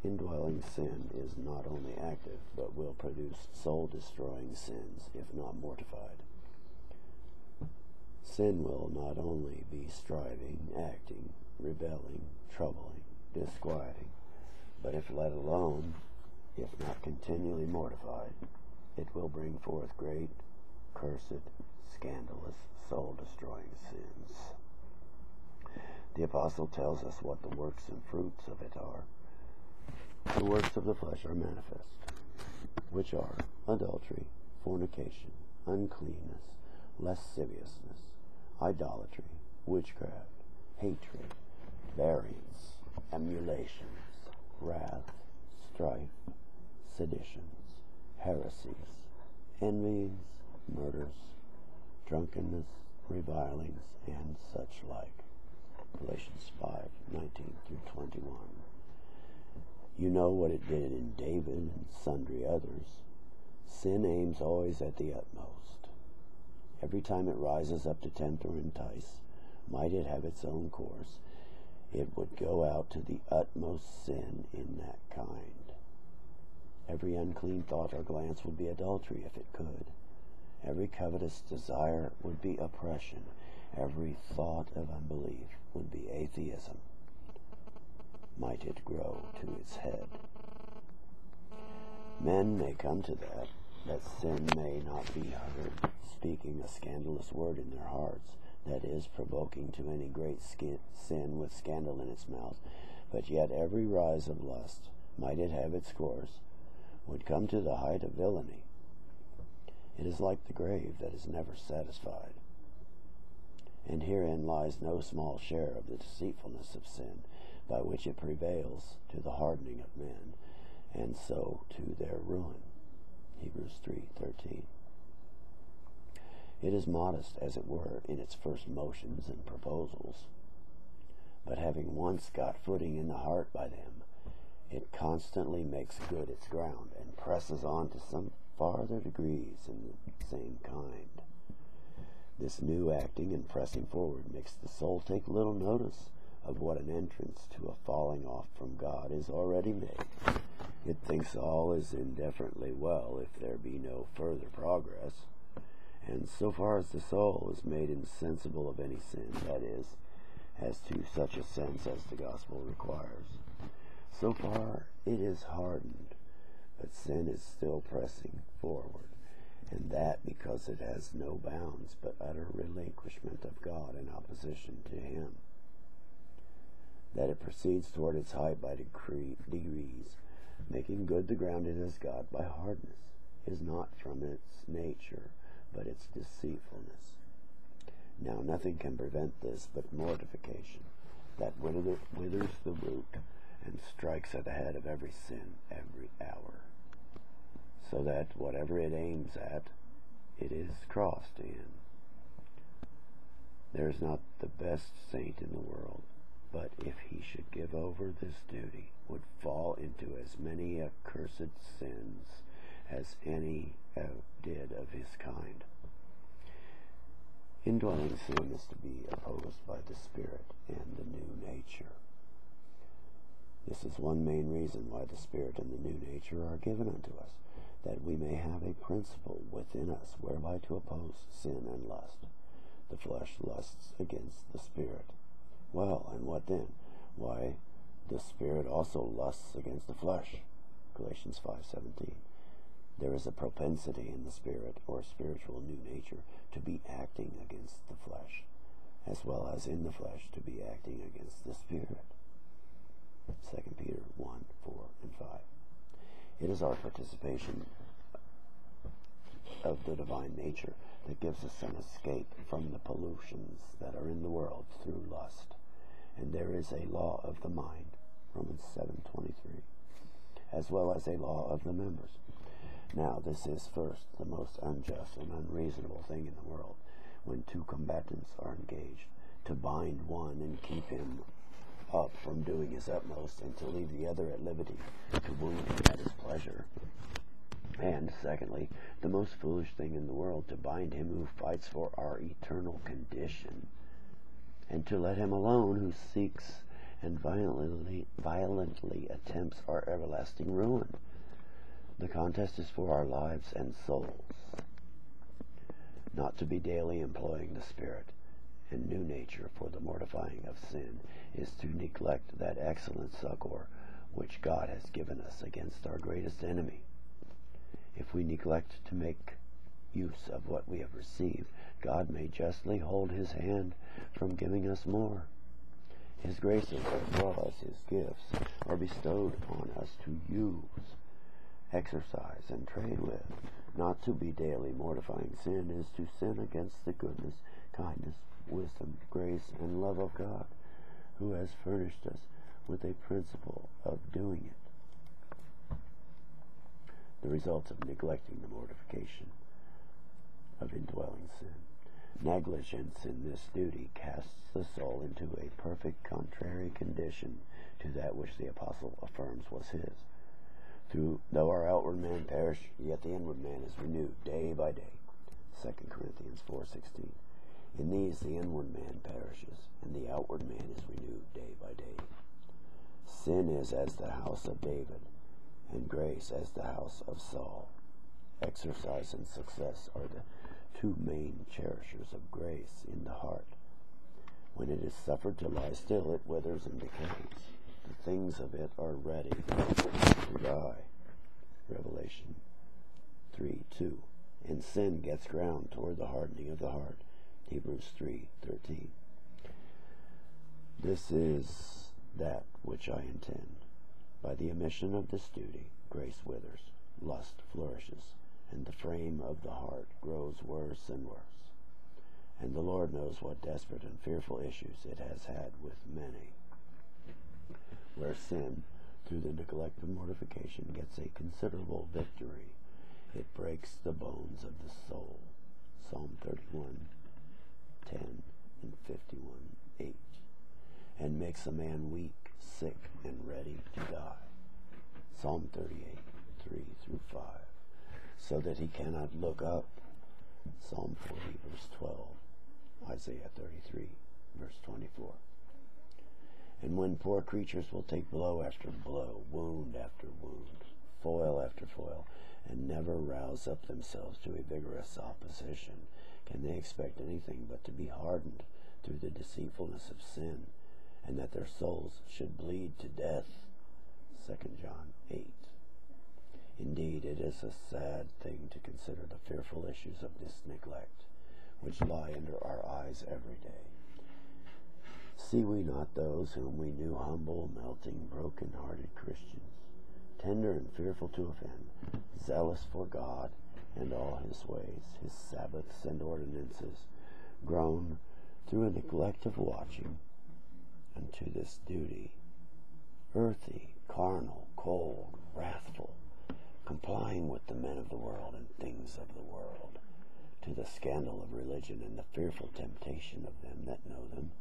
Indwelling sin is not only active, but will produce soul-destroying sins if not mortified. Sin will not only be striving, acting, rebelling, troubling, disquieting, but if let alone, if not continually mortified, it will bring forth great, cursed, scandalous, soul-destroying sins. The apostle tells us what the works and fruits of it are. The works of the flesh are manifest, which are adultery, fornication, uncleanness, lasciviousness, idolatry, witchcraft, hatred, variance, emulations, wrath, strife, seditions, heresies, envies, murders, drunkenness, revilings, and such like. Galatians 5:19-21. You know what it did in David and sundry others. Sin aims always at the utmost. Every time it rises up to tempt or entice, might it have its own course, it would go out to the utmost sin in that kind. Every unclean thought or glance would be adultery if it could. Every covetous desire would be oppression. Every thought of unbelief would be atheism. Might it grow to its head. Men may come to that sin may not be heard, speaking a scandalous word in their hearts, that is, provoking to any great sin with scandal in its mouth, but yet every rise of lust, might it have its course, would come to the height of villainy. It is like the grave that is never satisfied. And herein lies no small share of the deceitfulness of sin, by which it prevails to the hardening of men, and so to their ruin. Hebrews 3:13. It is modest, as it were, in its first motions and proposals, but having once got footing in the heart by them, it constantly makes good its ground, and presses on to some farther degrees in the same kind. This new acting and pressing forward makes the soul take little notice of what an entrance to a falling off from God is already made. It thinks all is indifferently well if there be no further progress, and so far as the soul is made insensible of any sin, that is, as to such a sense as the gospel requires, so far it is hardened, but sin is still pressing forward, and that because it has no bounds but utter relinquishment of God in opposition to him. That it proceeds toward its height by degrees, making good the ground it has got by hardness, is not from its nature, but its deceitfulness. Now nothing can prevent this but mortification, that withers the root, and strikes at the head of every sin every hour, so that whatever it aims at, it is crossed in. There is not the best saint in the world, but if he should give over this duty, would fall into as many accursed sins as any did of his kind. Indwelling sin is to be opposed by the Spirit and the new nature. This is one main reason why the Spirit and the new nature are given unto us, that we may have a principle within us whereby to oppose sin and lust. The flesh lusts against the Spirit. Well, and what then? Why, the Spirit also lusts against the flesh. Galatians 5:17. There is a propensity in the Spirit, or spiritual new nature, to be acting against the flesh, as well as in the flesh to be acting against the Spirit. 2 Peter 1:4-5. It is our participation of the divine nature that gives us an escape from the pollutions that are in the world through lust. And there is a law of the mind, Romans 7:23, as well as a law of the members. Now this is first the most unjust and unreasonable thing in the world, when two combatants are engaged, to bind one and keep him up from doing his utmost, and to leave the other at liberty to wound him at his pleasure. And secondly, the most foolish thing in the world, to bind him who fights for our eternal condition, and to let him alone who seeks and violently attempts our everlasting ruin. The contest is for our lives and souls, not to be daily employing the Spirit and new nature for the mortifying of sin is to neglect that excellent succor which God has given us against our greatest enemy. If we neglect to make use of what we have received, God may justly hold his hand from giving us more. His graces as well as his gifts are bestowed upon us to use, exercise, and trade with. Not to be daily mortifying sin is to sin against the goodness, kindness, wisdom, grace, and love of God, who has furnished us with a principle of doing it. The results of neglecting the mortification of indwelling sin. Negligence in this duty casts the soul into a perfect contrary condition to that which the apostle affirms was his. Though our outward man perish, yet the inward man is renewed day by day. 2 Corinthians 4:16. In these the inward man perishes, and the outward man is renewed day by day. Sin is as the house of David, and grace as the house of Saul. Exercise and success are the two main cherishers of grace in the heart. When it is suffered to lie still, it withers and decays. The things of it are ready to die. Revelation 3:2. And sin gets ground toward the hardening of the heart. Hebrews 3:13. This is that which I intend. By the omission of this duty, grace withers, lust flourishes, and the frame of the heart grows worse and worse. And the Lord knows what desperate and fearful issues it has had with many. Where sin, through the neglect of mortification, gets a considerable victory, it breaks the bones of the soul. Psalm 31:10 and 51:8. And makes a man weak, sick, and ready to die. Psalm 38:3-5. So that he cannot look up. Psalm 40:12. Isaiah 33:24. And when poor creatures will take blow after blow, wound after wound, foil after foil, and never rouse up themselves to a vigorous opposition, can they expect anything but to be hardened through the deceitfulness of sin, and that their souls should bleed to death? 2 John 8. Indeed, it is a sad thing to consider the fearful issues of this neglect, which lie under our eyes every day. See we not those whom we knew humble, melting, broken-hearted Christians, tender and fearful to offend, zealous for God and all his ways, his Sabbaths and ordinances, grown through a neglect of watching unto this duty, earthy, carnal, cold, wrathful, complying with the men of the world and things of the world, to the scandal of religion and the fearful temptation of them that know them.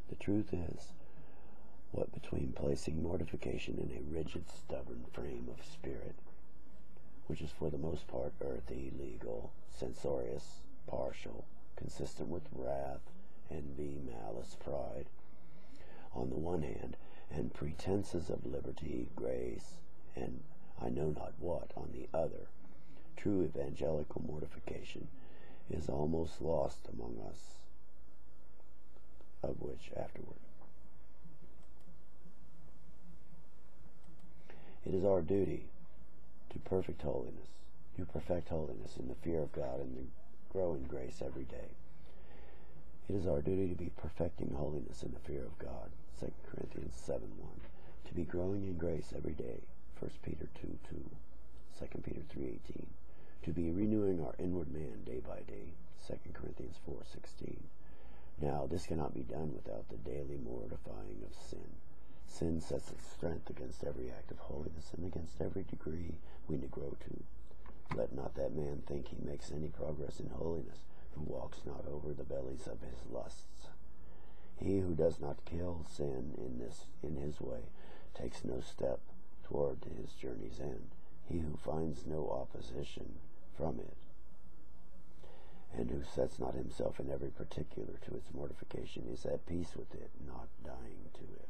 The truth is, what between placing mortification in a rigid, stubborn frame of spirit, which is for the most part earthy, legal, censorious, partial, consistent with wrath, envy, malice, pride, on the one hand, and pretenses of liberty, grace, and I know not what on the other, true evangelical mortification is almost lost among us, of which afterward. It is our duty to perfect holiness in the fear of God and to grow in grace every day. It is our duty to be perfecting holiness in the fear of God, 2 Corinthians 7:1, to be growing in grace every day, 1 Peter 2:2, 2 Peter 3:18, to be renewing our inward man day by day, 2 Corinthians 4:16. Now, this cannot be done without the daily mortifying of sin. Sin sets its strength against every act of holiness and against every degree we grow to. Let not that man think he makes any progress in holiness, who walks not over the bellies of his lusts. He who does not kill sin in his way takes no step toward his journey's end. He who finds no opposition from it, and who sets not himself in every particular to its mortification, is at peace with it, not dying to it.